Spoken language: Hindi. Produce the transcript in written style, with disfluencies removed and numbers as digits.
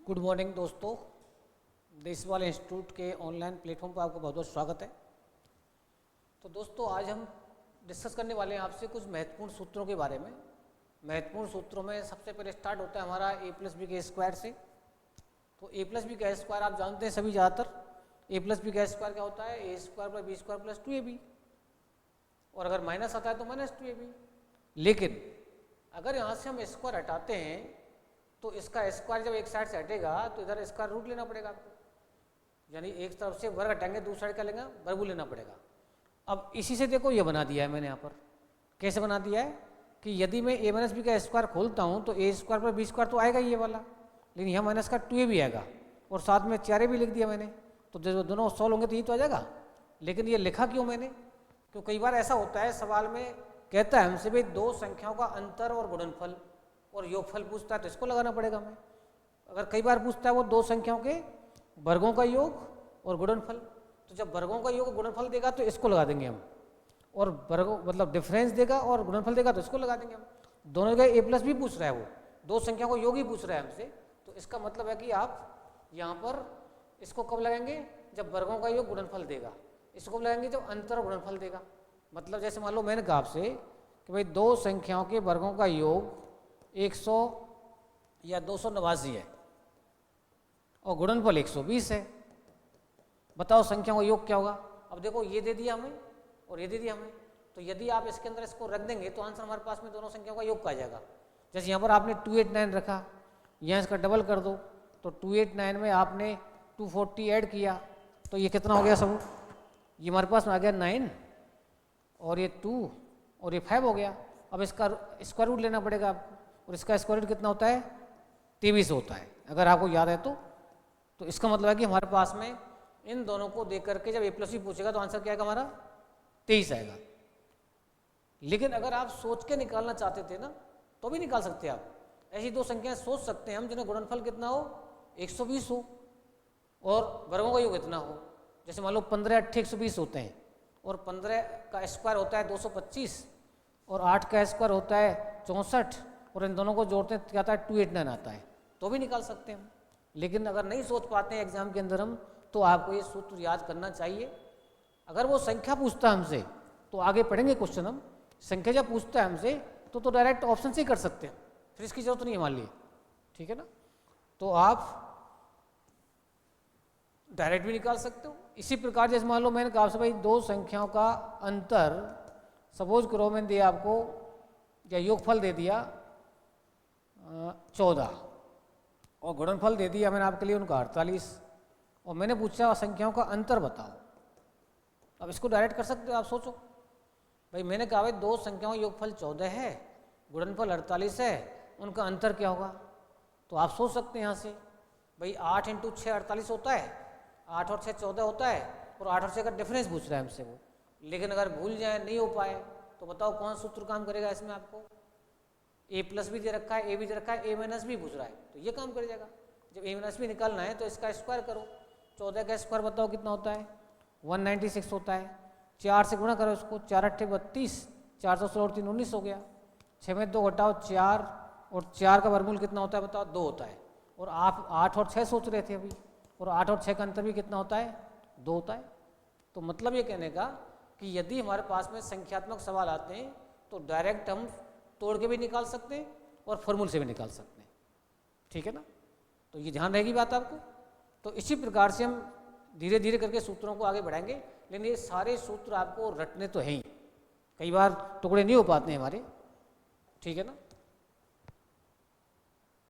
गुड मॉर्निंग दोस्तों, देशवाल इंस्टीट्यूट के ऑनलाइन प्लेटफॉर्म पर आपका बहुत बहुत स्वागत है। तो दोस्तों आज हम डिस्कस करने वाले हैं आपसे कुछ महत्वपूर्ण सूत्रों के बारे में। महत्वपूर्ण सूत्रों में सबसे पहले स्टार्ट होता है हमारा ए प्लस बी के स्क्वायर से। तो ए प्लस बी का स्क्वायर आप जानते हैं सभी ज़्यादातर। ए प्लस बी का स्क्वायर क्या होता है? A square plus B square plus 2ab, और अगर माइनस आता है तो माइनस 2ab। लेकिन अगर यहाँ से हम स्क्वायर हटाते हैं तो इसका स्क्वायर जब एक साइड से हटेगा तो इधर इसका रूट लेना पड़ेगा आपको, यानी एक तरफ से वर्ग हटाएंगे दूसरी साइड का लेंगे वर्गमूल लेना पड़ेगा। अब इसी से देखो ये बना दिया है मैंने यहाँ पर। कैसे बना दिया है कि यदि मैं ए माइनस बी का स्क्वायर खोलता हूँ तो ए स्क्वायर पर बी स्क्वायर तो आएगा ये वाला, लेकिन यहाँ माइनस का 2ab आएगा और साथ में 4a भी लिख दिया मैंने, तो जो दोनों सॉल्व होंगे तो ये तो आ जाएगा। लेकिन ये लिखा क्यों मैंने? क्यों कई बार ऐसा होता है सवाल में कहता है हमसे भाई दो संख्याओं का अंतर और गुणनफल और योगफल पूछता है तो इसको लगाना पड़ेगा मैं। अगर कई बार पूछता है वो दो संख्याओं के वर्गों का योग और गुणनफल, तो जब वर्गों का योग गुणनफल देगा तो इसको लगा देंगे हम, और वर्गों मतलब डिफरेंस देगा और गुणनफल देगा तो इसको लगा देंगे हम। दोनों का ए प्लस भी पूछ रहा है, वो दो संख्या को योग ही पूछ रहा है हमसे, तो इसका मतलब है कि आप यहाँ पर इसको कब लगाएंगे? जब वर्गों का योग गुणनफल देगा। इसको कब लगाएंगे? जब अंतर गुणनफल देगा। मतलब जैसे मान लो मैंने कहा आपसे कि भाई दो संख्याओं के वर्गों का योग 100 या 289 है और गुणनफल 120 है। बताओ संख्याओं का योग क्या होगा? अब देखो ये दे दिया हमें और ये दे दिया हमें, तो यदि आप इसके अंदर इसको रख देंगे तो आंसर हमारे पास में दोनों संख्याओं का योग का आ जाएगा। जैसे यहाँ पर आपने 289 रखा, यहाँ इसका डबल कर दो तो 289 में आपने 240 ऐड किया तो ये कितना हो गया सब? ये हमारे पास में आ गया 9 और ये 2 और ये 5 हो गया। अब इसका स्क्वायर रूट लेना पड़ेगा आपको, और इसका स्क्वायर रूट कितना होता है? 23 होता है, अगर आपको याद है तो इसका मतलब है कि हमारे पास में इन दोनों को देख करके जब ए प्लस बी पूछेगा तो आंसर क्या आएगा हमारा? 23 आएगा। लेकिन अगर आप सोच के निकालना चाहते थे ना तो भी निकाल सकते हैं आप। ऐसी दो संख्याएं सोच सकते हैं हम जिन्हें गुणनफल कितना हो 120 हो और वर्गों का योग कितना हो। जैसे मान लो 15 8 120 होते हैं, और 15 का स्क्वायर होता है 225 और 8 का स्क्वायर होता है 64, और इन दोनों को जोड़ते हैं क्या आता है? 289 आता है, तो भी निकाल सकते हैं हम। लेकिन अगर नहीं सोच पाते हैं एग्जाम के अंदर हम, तो आपको ये सूत्र याद करना चाहिए। अगर वो संख्या पूछता है हमसे तो आगे पढ़ेंगे क्वेश्चन हम, संख्या जब पूछता है हमसे तो डायरेक्ट ऑप्शन से ही कर सकते हैं, फिर इसकी जरूरत नहीं है मान लिए, ठीक है ना। तो आप डायरेक्ट भी निकाल सकते हो। इसी प्रकार जैसे मान लो मैंने कहा आपसे भाई दो संख्याओं का अंतर, सपोज करो मैंने दिया आपको या योगफल दे दिया 14 और गुणनफल दे दिया मैंने आपके लिए उनका 48, और मैंने पूछा संख्याओं का अंतर बताओ। अब इसको डायरेक्ट कर सकते हो आप। सोचो भाई मैंने कहा भाई दो संख्याओं का योगफल 14 है, गुणनफल 48 है, उनका अंतर क्या होगा? तो आप सोच सकते हैं यहाँ से भाई 8 × 6 48 होता है, 8 और 6 14 होता है, और 8 और 6 का डिफरेंस पूछ रहा है हमसे वो। लेकिन अगर भूल जाए नहीं हो पाए तो बताओ कौन सूत्र काम करेगा इसमें? आपको ए प्लस भी दे रखा है, ए भी दे रखा है, ए माइनस भी पूछ रहा है, तो ये काम कर जाएगा। जब ए माइनस भी निकालना है तो इसका स्क्वायर करो। 14 का स्क्वायर बताओ कितना होता है? 196 होता है। 4 से गुणा करो इसको, 4 8 32, 4 16 और 3 19 हो गया। 6 में 2 घटाओ 4, और 4 का वर्गमूल कितना होता है बताओ? 2 होता है। और आप 8 और 6 सोच रहे थे अभी, और 8 और 6 का अंतर भी कितना होता है? 2 होता है। तो मतलब ये कहने का कि यदि हमारे पास में संख्यात्मक सवाल आते हैं तो डायरेक्ट हम तोड़ के भी निकाल सकते हैं और फॉर्मूल से भी निकाल सकते हैं, ठीक है ना। तो ये ध्यान रहेगी बात आपको। तो इसी प्रकार से हम धीरे धीरे करके सूत्रों को आगे बढ़ाएंगे, लेकिन ये सारे सूत्र आपको रटने तो हैं ही, कई बार टुकड़े नहीं हो पाते हैं हमारे, ठीक है ना।